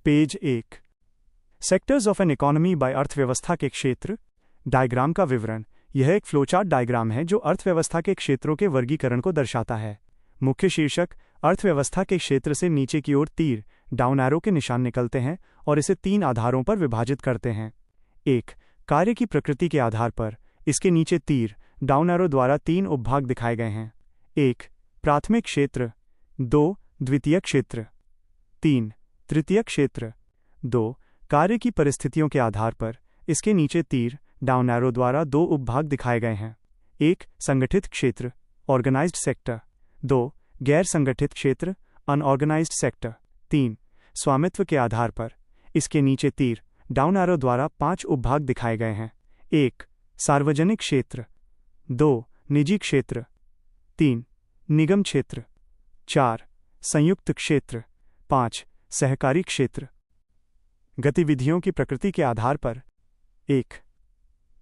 Page 1। Sectors of an economy bye अर्थव्यवस्था के क्षेत्र। डायग्राम का विवरण। यह एक फ्लोचार्ट डायग्राम है जो अर्थव्यवस्था के क्षेत्रों के वर्गीकरण को दर्शाता है। मुख्य शीर्षक अर्थव्यवस्था के क्षेत्र से नीचे की ओर तीर डाउन एरो के निशान निकलते हैं और इसे 3 आधारों पर विभाजित करते हैं। 1. कार्य की प्रकृति के आधार पर इसके नीचे तीर डाउन एरो द्वारा 3 उपभाग दिखाए गए हैं। 1. प्राथमिक क्षेत्र। 2. द्वितीयक क्षेत्र। 3. तृतीयक क्षेत्र। 2. कार्य की परिस्थितियों के आधार पर इसके नीचे तीर डाउन एरो द्वारा 2 उपभाग दिखाए गए हैं। 1. संगठित क्षेत्र ऑर्गेनाइज्ड सेक्टर। 2. गैर संगठित क्षेत्र अनऑर्गेनाइज्ड सेक्टर। 3. स्वामित्व के आधार पर इसके नीचे तीर डाउन एरो द्वारा 5 उपभाग दिखाए गए हैं। 1. सार्वजनिक क्षेत्र। 2. निजी क्षेत्र। 3. निगम क्षेत्र। 4. संयुक्त क्षेत्र। 5. सहकारी क्षेत्र। गतिविधियों की प्रकृति के आधार पर। 1.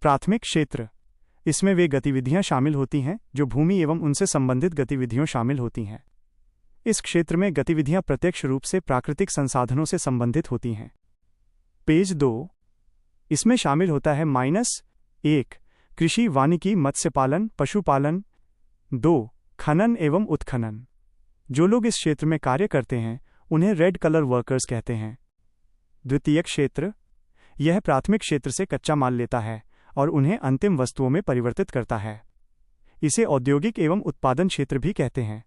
प्राथमिक क्षेत्र। इसमें वे गतिविधियां शामिल होती हैं जो भूमि एवं उनसे संबंधित गतिविधियों शामिल होती हैं। इस क्षेत्र में गतिविधियां प्रत्यक्ष रूप से प्राकृतिक संसाधनों से संबंधित होती हैं। पेज 2। इसमें शामिल होता है -1 कृषि वानिकी मत्स्यपालन पशुपालन। 2. खनन एवं उत्खनन। जो लोग इस क्षेत्र में कार्य करते हैं उन्हें रेड कलर वर्कर्स कहते हैं। द्वितीयक क्षेत्र। यह प्राथमिक क्षेत्र से कच्चा माल लेता है और उन्हें अंतिम वस्तुओं में परिवर्तित करता है। इसे औद्योगिक एवं उत्पादन क्षेत्र भी कहते हैं।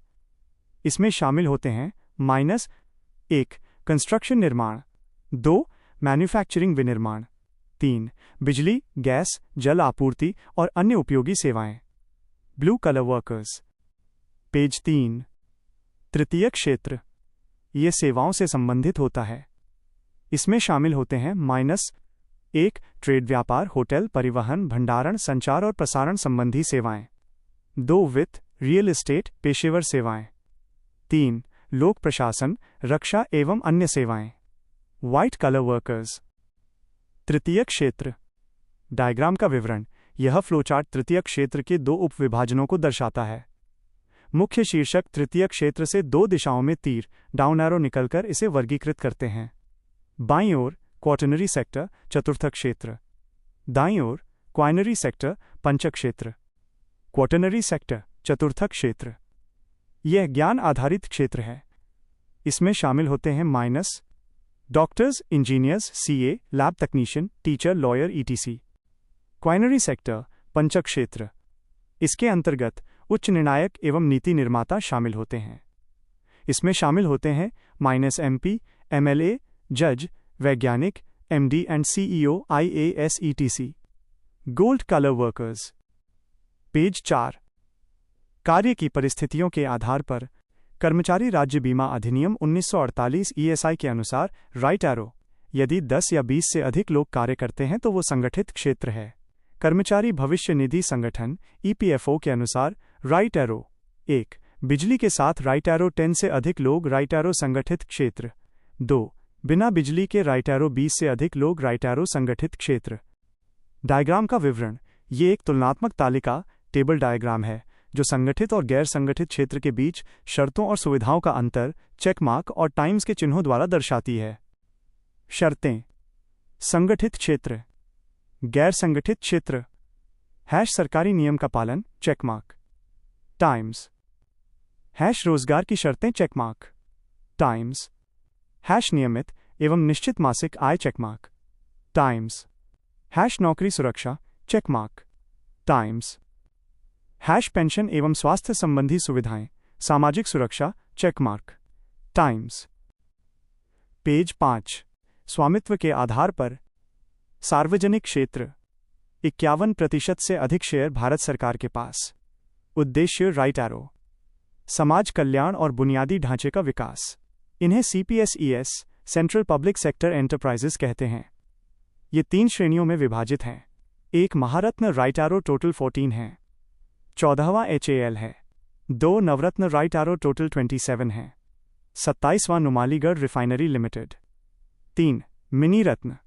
इसमें शामिल होते हैं -1 कंस्ट्रक्शन निर्माण। 2. मैन्युफैक्चरिंग विनिर्माण। 3. बिजली गैस जल आपूर्ति और अन्य उपयोगी सेवाएं। Blue colour workers. पेज 3। तृतीयक क्षेत्र। ये सेवाओं से संबंधित होता है। इसमें शामिल होते हैं -1 ट्रेड व्यापार होटल परिवहन भंडारण संचार और प्रसारण संबंधी सेवाएं। 2. वित्त रियल एस्टेट पेशेवर सेवाएं। 3. लोक प्रशासन रक्षा एवं अन्य सेवाएं। White colour workers. तृतीयक क्षेत्र। डायग्राम का विवरण। यह फ्लोचार्ट तृतीयक क्षेत्र के 2 उपविभाजनों को दर्शाता है। मुख्य शीर्षक तृतीयक क्षेत्र से 2 दिशाओं में तीर डाउन एरो निकलकर इसे वर्गीकृत करते हैं। बाईं ओर क्वाटरनरी सेक्टर चतुर्थक क्षेत्र। दाईं ओर क्वाइनरी सेक्टर पंचक क्षेत्र। क्वाटरनरी सेक्टर चतुर्थक क्षेत्र। यह ज्ञान आधारित क्षेत्र है। इसमें शामिल होते हैं डॉक्टर्स इंजीनियर्स सीए लैब तकनीशियन टीचर लॉयर ईटीसी। क्वाइनरी सेक्टर पंचक क्षेत्र। इसके अंतर्गत उच्च निर्णायक एवं नीति निर्माता शामिल होते हैं। इसमें शामिल होते हैं MP MLA जज वैज्ञानिक MD and CEO IAS ETC। Gold colour workers. Page 4। कार्य की परिस्थितियों के आधार पर कर्मचारी राज्य बीमा अधिनियम 1948 ESI के अनुसार राइट एरो। यदि 10 या 20 से अधिक लोग कार्य करते हैं तो वो संगठित क्षेत्र है। कर्मचारी भविष्य निधि संगठन EPFO के अनुसार राइट एरो। 1. बिजली के साथ राइट एरो 10 से अधिक लोग राइट एरो संगठित क्षेत्र। 2. बिना बिजली के राइट एरो 20 से अधिक लोग राइट एरो संगठित क्षेत्र। डायग्राम का विवरण। ये एक तुलनात्मक तालिका टेबल डायग्राम है जो संगठित और गैर संगठित क्षेत्र के बीच शर्तों और सुविधाओं का अंतर चेक मार्क और टाइम्स के चिन्हों द्वारा दर्शाती है। शर्तें। संगठित क्षेत्र गैर संगठित क्षेत्र सरकारी नियम का पालन चेक मार्क। टाइम्स रोजगार की शर्तें चेक मार्क। टाइम्स नियमित एवं निश्चित मासिक आय चेक मार्क। टाइम्स नौकरी सुरक्षा चेक मार्क। टाइम्स पेंशन एवं स्वास्थ्य संबंधी सुविधाएं सामाजिक सुरक्षा चेक मार्क। टाइम्स। पेज 5। स्वामित्व के आधार पर सार्वजनिक क्षेत्र 51% से अधिक शेयर भारत सरकार के पास। उद्देश्य राइट एरो। समाज कल्याण और बुनियादी ढांचे का विकास। इन्हें CPSES central public sector enterprises कहते हैं। ये 3 श्रेणियों में विभाजित हैं। 1 महारत्न राइट एरो टोटल 14 है। 14वां HAL है। 2 नवरत्न राइट एरो टोटल 27 है। 27वां नुमालीगढ़ रिफाइनरी लिमिटेड। 3 मिनी रत्न।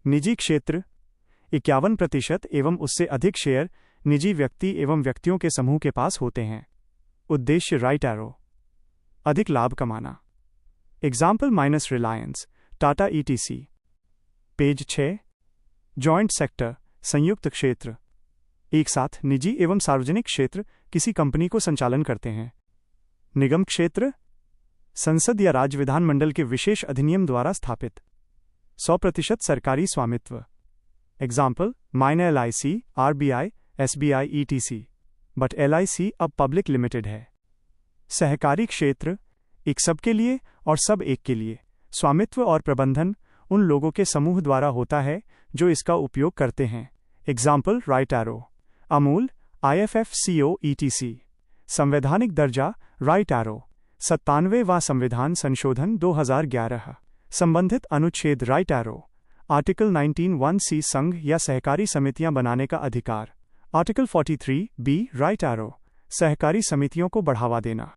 निजी क्षेत्र 51% एवं उससे अधिक शेयर निजी व्यक्ति एवं व्यक्तियों के समूह के पास होते हैं। उद्देश्य राइट एरो। अधिक लाभ कमाना। Example Reliance Tata ETC। Page 6। Joint sector, संयुक्त क्षेत्र। एक साथ निजी एवं सार्वजनिक क्षेत्र किसी कंपनी को संचालन करते हैं। निगम क्षेत्र, संसद या राज्य विधानमंडल के विशेष अधिनियम द्वारा स्थापित। 100% सरकारी स्वामित्व। Example, mine LIC, RBI, SBI, ETC। But LIC अब पब्लिक लिमिटेड है। सहकारी क्षेत्र, एक सबके लिए और सब एक के लिए। स्वामित्व और प्रबंधन उन लोगों के समूह द्वारा होता है जो इसका उपयोग करते हैं। Example, right arrow, Amul, IFFCO, ETC। संवैधानिक दर्जा, राइट एरो, 97वां संविधान संशोधन 2011। संबंधित अनुच्छेद, राइट एरो, आर्टिकल 19(1)(c) संघ या सहकारी समितियां बनाने का अधिकार। आर्टिकल 43(b), राइट एरो, सहकारी समितियों को बढ़ावा देना।